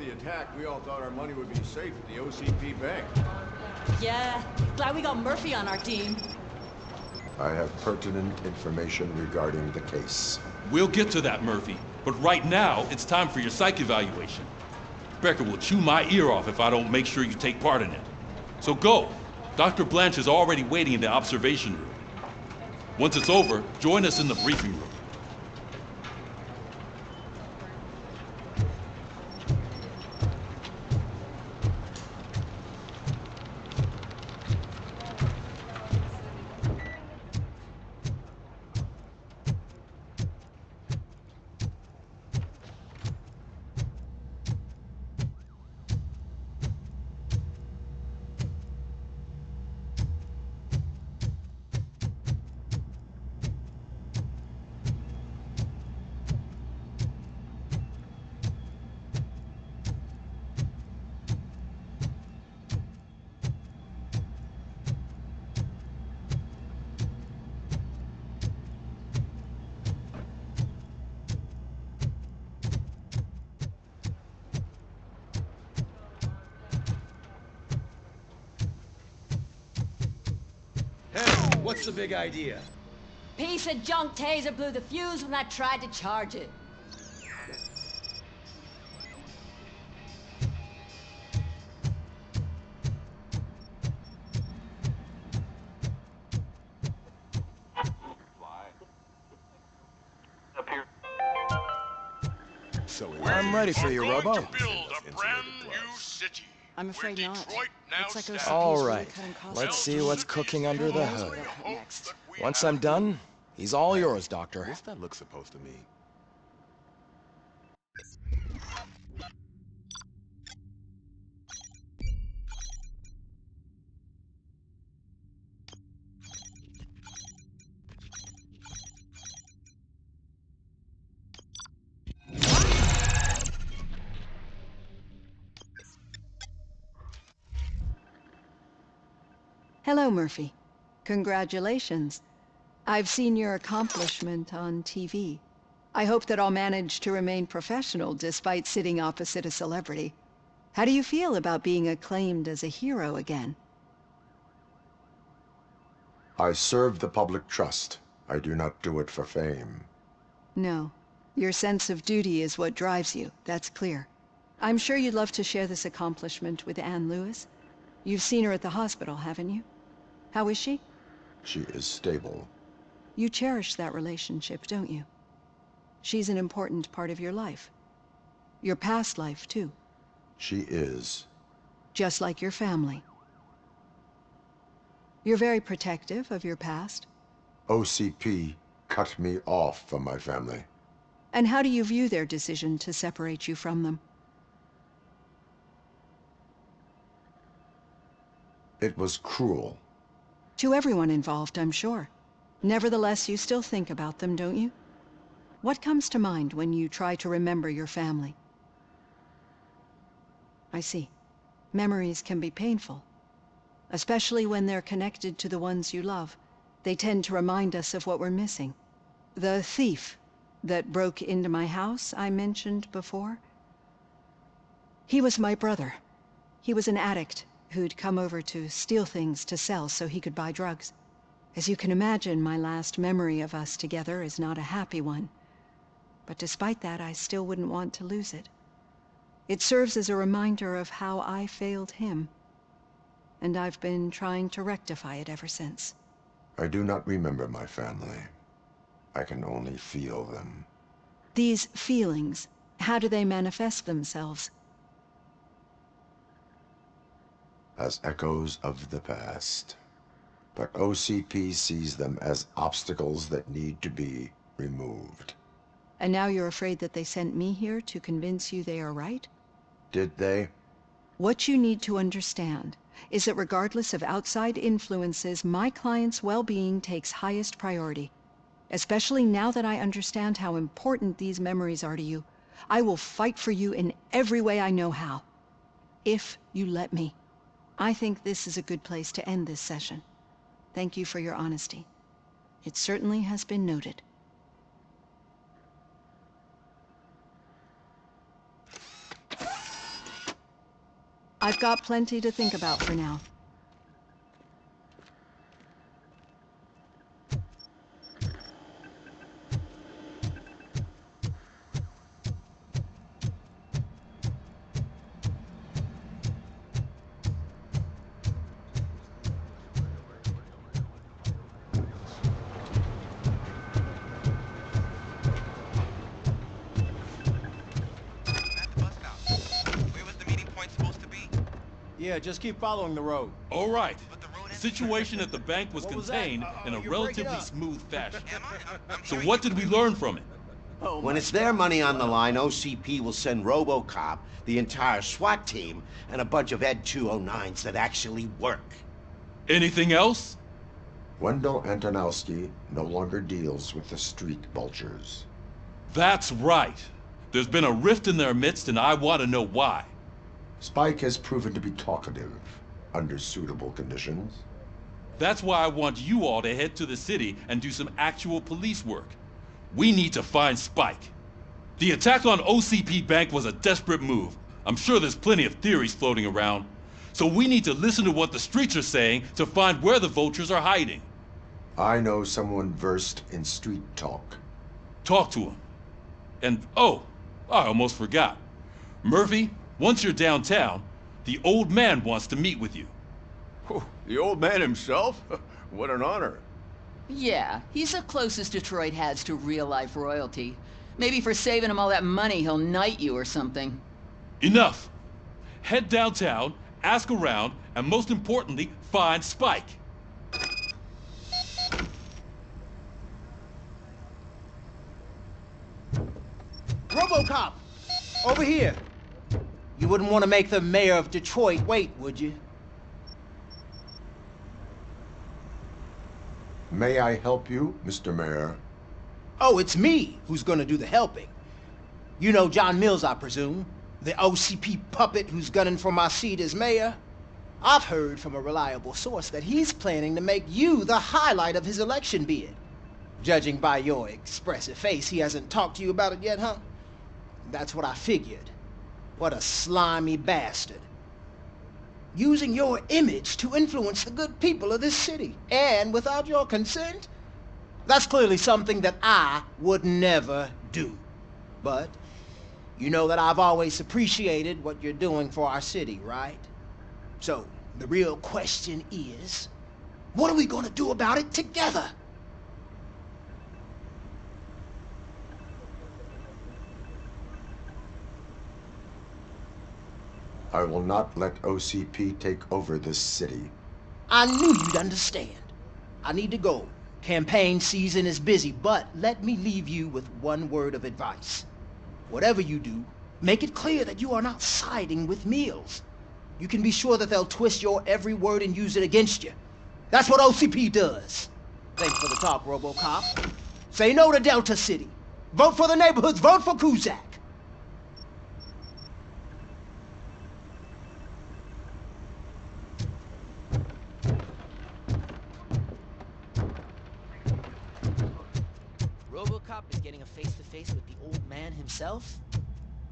the attack, we all thought our money would be safe at the OCP bank. Yeah, glad we got Murphy on our team. I have pertinent information regarding the case. We'll get to that, Murphy. But right now, it's time for your psych evaluation. Becker will chew my ear off if I don't make sure you take part in it. So go. Dr. Blanche is already waiting in the observation room. Once it's over, join us in the briefing room. Hey, what's the big idea? Piece of junk taser blew the fuse when I tried to charge it. I'm ready for you, Robo. To build a brand new city. I'm afraid where not. Detroit now Looks like stands. OCP's All really right, cutting costs. let's see what's cooking under the hood. Next. Once I'm done, he's all yours, Doctor. What's that look supposed to mean? Hello, Murphy. Congratulations. I've seen your accomplishment on TV. I hope that I'll manage to remain professional despite sitting opposite a celebrity. How do you feel about being acclaimed as a hero again? I serve the public trust. I do not do it for fame. No. Your sense of duty is what drives you, that's clear. I'm sure you'd love to share this accomplishment with Anne Lewis. You've seen her at the hospital, haven't you? How is she? She is stable. You cherish that relationship, don't you? She's an important part of your life. Your past life, too. She is. Just like your family. You're very protective of your past. OCP cut me off from my family. And how do you view their decision to separate you from them? It was cruel. To everyone involved, I'm sure. Nevertheless, you still think about them, don't you? What comes to mind when you try to remember your family? I see. Memories can be painful. Especially when they're connected to the ones you love. They tend to remind us of what we're missing. The thief that broke into my house I mentioned before? He was my brother. He was an addict who'd come over to steal things to sell so he could buy drugs. As you can imagine, my last memory of us together is not a happy one. But despite that, I still wouldn't want to lose it. It serves as a reminder of how I failed him. And I've been trying to rectify it ever since. I do not remember my family. I can only feel them. These feelings, how do they manifest themselves? As echoes of the past. But OCP sees them as obstacles that need to be removed. And now you're afraid that they sent me here to convince you they are right? Did they? What you need to understand is that regardless of outside influences, my client's well-being takes highest priority. Especially now that I understand how important these memories are to you. I will fight for you in every way I know how. If you let me. I think this is a good place to end this session. Thank you for your honesty. It certainly has been noted. I've got plenty to think about for now. Yeah, just keep following the road. All right. The situation at the bank was What was that? contained in a You're breaking relatively up. smooth fashion. So what did we learn from it? Oh, When my it's their money on the line, OCP will send Robocop, the entire SWAT team, and a bunch of Ed 209s that actually work. Anything else? Wendell Antonowski no longer deals with the street vultures. That's right. There's been a rift in their midst, and I want to know why. Spike has proven to be talkative under suitable conditions. That's why I want you all to head to the city and do some actual police work. We need to find Spike. The attack on OCP Bank was a desperate move. I'm sure there's plenty of theories floating around. So we need to listen to what the streets are saying to find where the vultures are hiding. I know someone versed in street talk. Talk to him. And oh, I almost forgot. Murphy, once you're downtown, the old man wants to meet with you. Oh, the old man himself? What an honor. Yeah, he's the closest Detroit has to real-life royalty. Maybe for saving him all that money, he'll knight you or something. Enough! Head downtown, ask around, and most importantly, find Spike. Robocop! Over here! You wouldn't want to make the mayor of Detroit wait, would you? May I help you, Mr. Mayor? Oh, it's me who's gonna do the helping. You know John Mills, I presume? The OCP puppet who's gunning for my seat as mayor? I've heard from a reliable source that he's planning to make you the highlight of his election bid. Judging by your expressive face, he hasn't talked to you about it yet, huh? That's what I figured. What a slimy bastard. Using your image to influence the good people of this city, and without your consent? That's clearly something that I would never do. But you know that I've always appreciated what you're doing for our city, right? So, the real question is, what are we gonna do about it together? I will not let OCP take over this city. I knew you'd understand. I need to go. Campaign season is busy, but let me leave you with one word of advice. Whatever you do, make it clear that you are not siding with Mills. You can be sure that they'll twist your every word and use it against you. That's what OCP does. Thanks for the talk, Robocop. Say no to Delta City. Vote for the neighborhoods. Vote for Kuzak. Robocop is getting a face-to-face with the old man himself?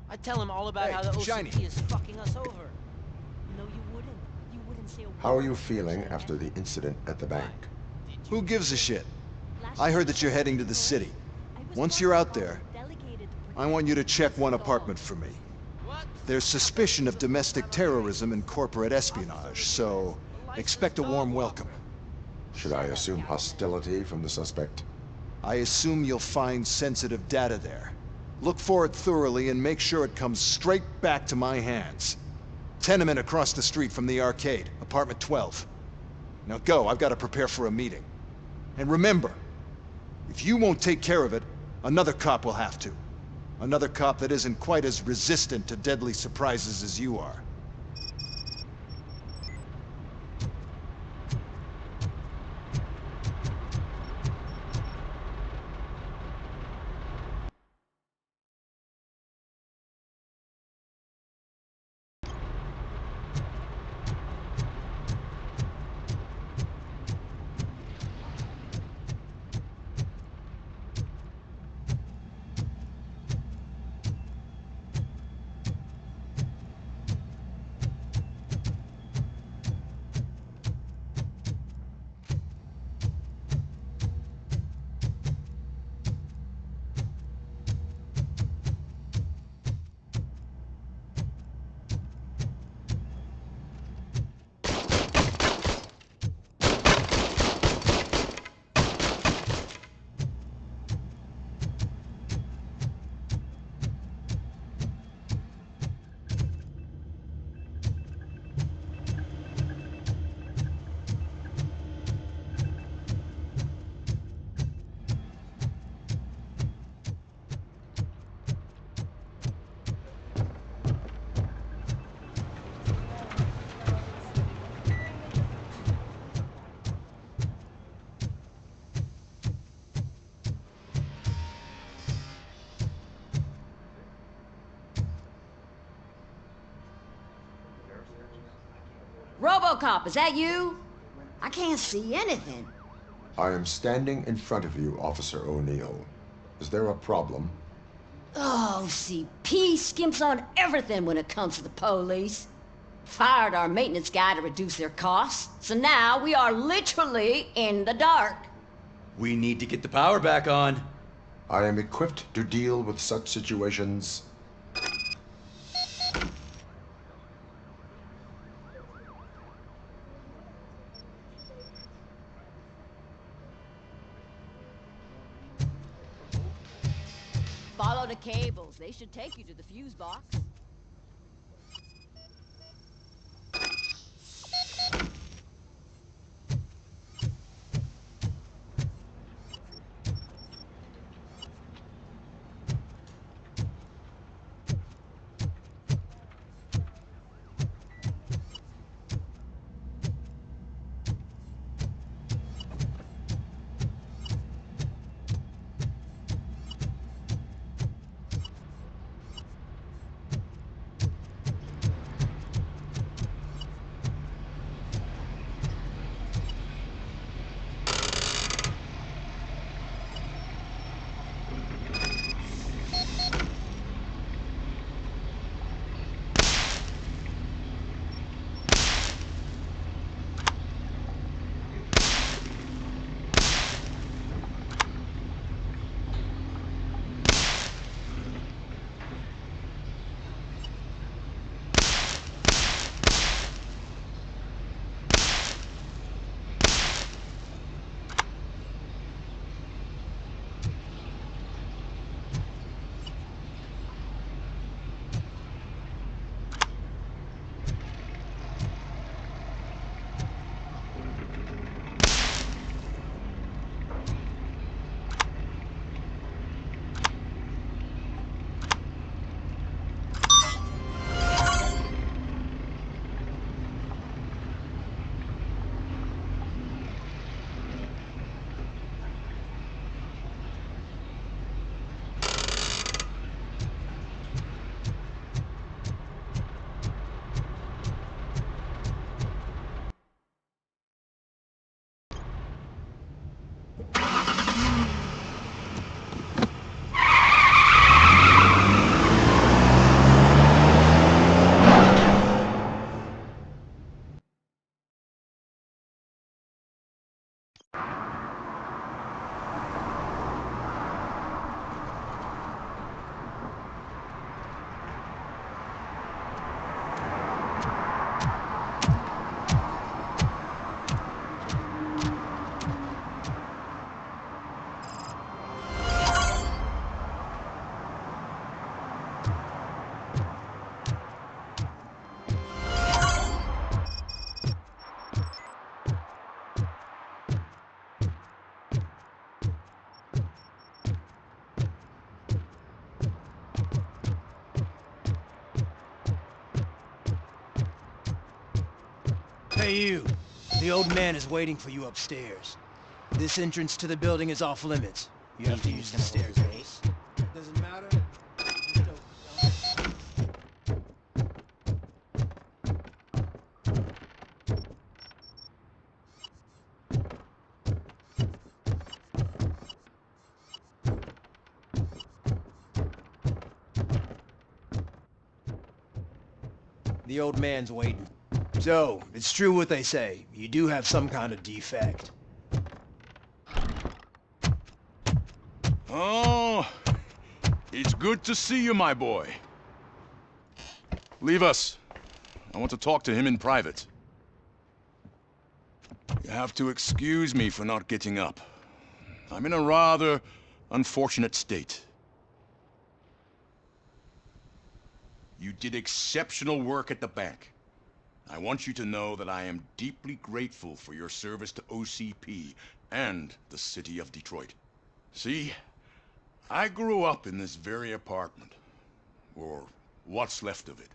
I'd tell him all about Hey, how the OCP Shiny. is fucking us over. No, you wouldn't. You wouldn't say a word. How are you feeling after the incident at the bank? Who gives a shit? I heard that you're heading to the city. Once you're out there, I want you to check one apartment for me. There's suspicion of domestic terrorism and corporate espionage, so expect a warm welcome. Should I assume hostility from the suspect? I assume you'll find sensitive data there. Look for it thoroughly and make sure it comes straight back to my hands. Tenement across the street from the arcade, apartment 12. Now go, I've got to prepare for a meeting. And remember, if you won't take care of it, another cop will have to. Another cop that isn't quite as resistant to deadly surprises as you are. Robocop, is that you? I can't see anything. I am standing in front of you, Officer O'Neill. Is there a problem? Oh, CP skimps on everything when it comes to the police. Fired our maintenance guy to reduce their costs, so now we are literally in the dark. We need to get the power back on. I am equipped to deal with such situations. Follow the cables. They should take you to the fuse box. Hey you, the old man is waiting for you upstairs. This entrance to the building is off limits. You have to use the staircase. Doesn't matter. The old man's waiting. So, it's true what they say. You do have some kind of defect. Oh, it's good to see you, my boy. Leave us. I want to talk to him in private. You have to excuse me for not getting up. I'm in a rather unfortunate state. You did exceptional work at the bank. I want you to know that I am deeply grateful for your service to OCP and the city of Detroit. See, I grew up in this very apartment, or what's left of it.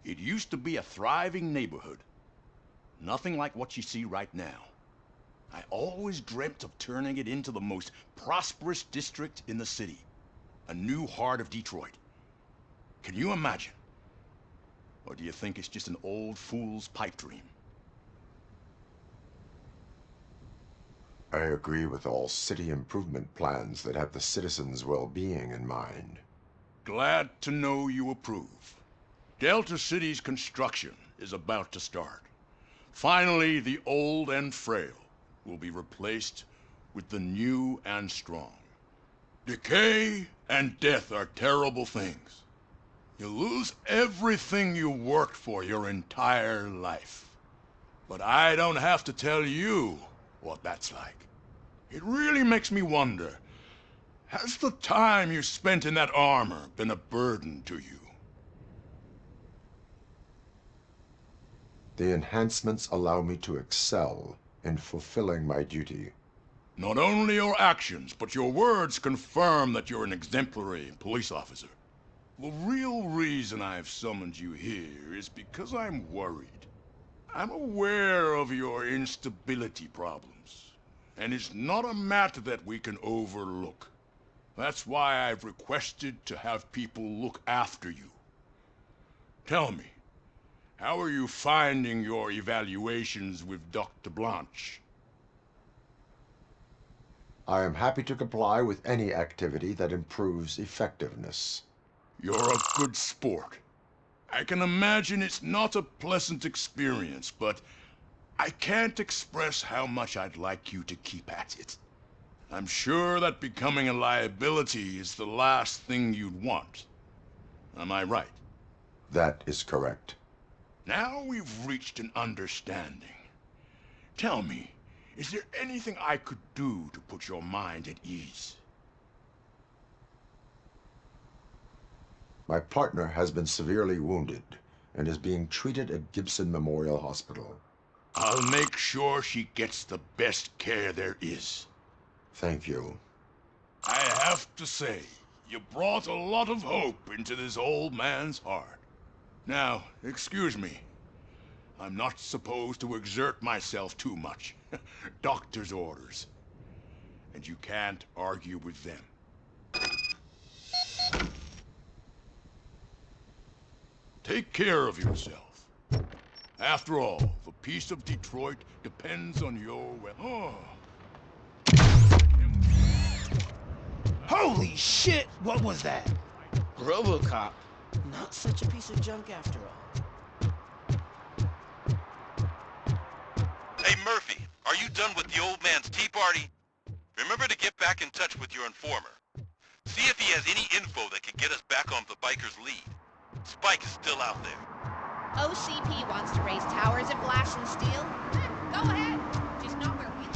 It used to be a thriving neighborhood. Nothing like what you see right now. I always dreamt of turning it into the most prosperous district in the city. A new heart of Detroit. Can you imagine? Or do you think it's just an old fool's pipe dream? I agree with all city improvement plans that have the citizens' well-being in mind. Glad to know you approve. Delta City's construction is about to start. Finally, the old and frail will be replaced with the new and strong. Decay and death are terrible things. You lose everything you worked for your entire life. But I don't have to tell you what that's like. It really makes me wonder, has the time you spent in that armor been a burden to you? The enhancements allow me to excel in fulfilling my duty. Not only your actions, but your words confirm that you're an exemplary police officer. The real reason I've summoned you here is because I'm worried. I'm aware of your instability problems, and it's not a matter that we can overlook. That's why I've requested to have people look after you. Tell me, how are you finding your evaluations with Dr. Blanche? I am happy to comply with any activity that improves effectiveness. You're a good sport. I can imagine it's not a pleasant experience, but I can't express how much I'd like you to keep at it. I'm sure that becoming a liability is the last thing you'd want. Am I right? That is correct. Now we've reached an understanding. Tell me, is there anything I could do to put your mind at ease? My partner has been severely wounded and is being treated at Gibson Memorial Hospital. I'll make sure she gets the best care there is. Thank you. I have to say, you brought a lot of hope into this old man's heart. Now, excuse me. I'm not supposed to exert myself too much. Doctor's orders. And you can't argue with them. Take care of yourself. After all, the peace of Detroit depends on your well. Holy shit! What was that? Robocop. Not such a piece of junk after all. Hey Murphy, are you done with the old man's tea party? Remember to get back in touch with your informer. See if he has any info that can get us back on the biker's lead. Spike is still out there. OCP wants to raise towers at Glass and Steel? Go ahead. Just not where we live.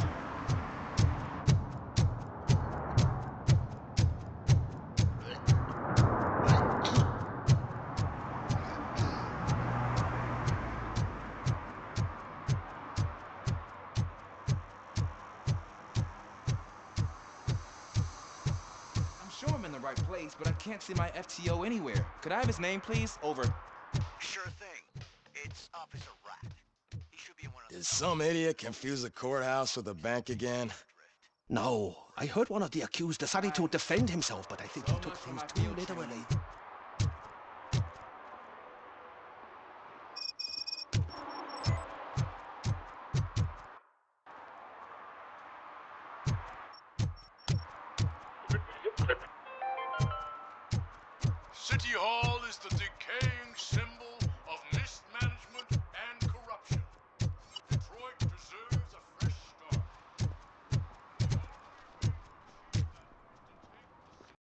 I'm sure I'm in the right place, but I can't see my FTO anywhere. Could I have his name, please? Over. Sure thing. It's Officer Rat. He should be in one of Did some idiot confuse the courthouse with the bank again? No, I heard one of the accused decided to defend himself, but I think he took things too literally. City Hall is the decaying symbol